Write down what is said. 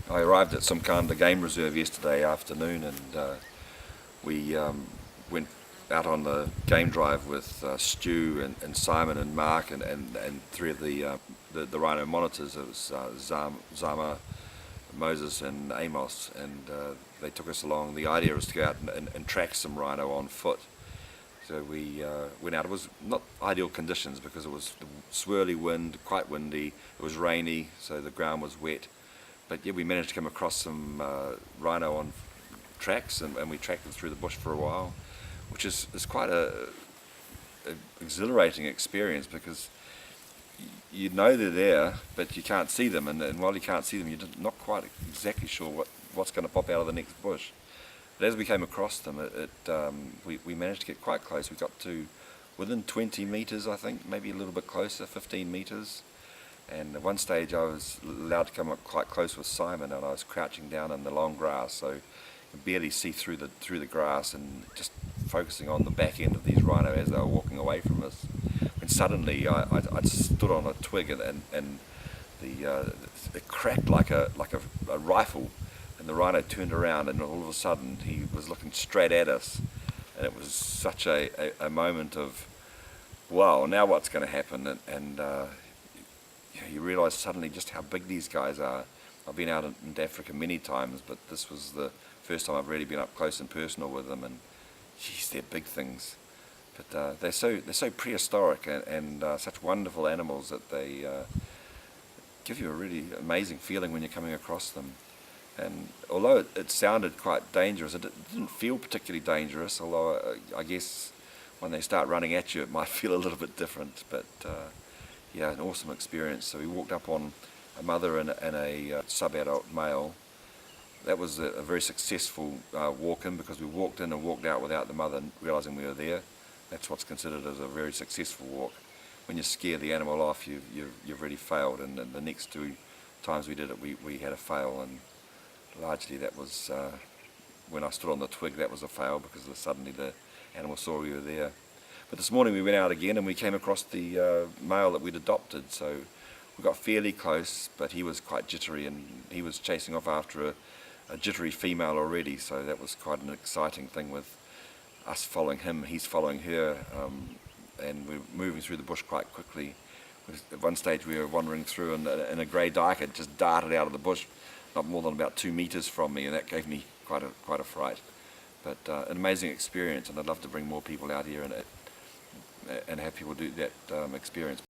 I arrived at some kind of game reserve yesterday afternoon, and we went out on the game drive with Stu and Simon and Mark and three of the Rhino monitors. It was Zama, Moses and Amos, and they took us along. The idea was to go out and track some rhino on foot. So we went out. It was not ideal conditions because it was swirly wind, quite windy. It was rainy, so the ground was wet. But yeah, we managed to come across some rhino on tracks, and we tracked them through the bush for a while, which is quite a exhilarating experience because you know they're there, but you can't see them, and while you can't see them, you're not quite exactly sure what's going to pop out of the next bush. But as we came across them, we managed to get quite close. We got to within 20 metres, I think, maybe a little bit closer, 15 metres. And at one stage I was allowed to come up quite close with Simon, and I was crouching down in the long grass, so you could barely see through the grass, and just focusing on the back end of these rhino as they were walking away from us. When suddenly I stood on a twig, and it cracked like a rifle, and the rhino turned around, and all of a sudden he was looking straight at us, and it was such a moment of, wow, now what's going to happen? And you realise suddenly just how big these guys are. I've been out into Africa many times, but this was the first time I've really been up close and personal with them, and geez, they're big things. But they're so prehistoric and such wonderful animals that they give you a really amazing feeling when you're coming across them. And although it sounded quite dangerous, it didn't feel particularly dangerous, although I guess when they start running at you it might feel a little bit different. But yeah, an awesome experience. So we walked up on a mother and a sub-adult male. That was a very successful walk-in because we walked in and walked out without the mother realising we were there. That's what's considered as a very successful walk. When you scare the animal off, you've really failed. And the next two times we did it, we had a fail, and largely that was when I stood on the twig. That was a fail because suddenly the animal saw we were there. But this morning we went out again and we came across the male that we'd adopted, so we got fairly close, but he was quite jittery, and he was chasing off after a jittery female already, so that was quite an exciting thing with us following him, he's following her, and we're moving through the bush quite quickly. At one stage we were wandering through, and a grey duiker just darted out of the bush not more than about 2 metres from me, and that gave me quite a fright. But an amazing experience, and I'd love to bring more people out here and have people do that experience.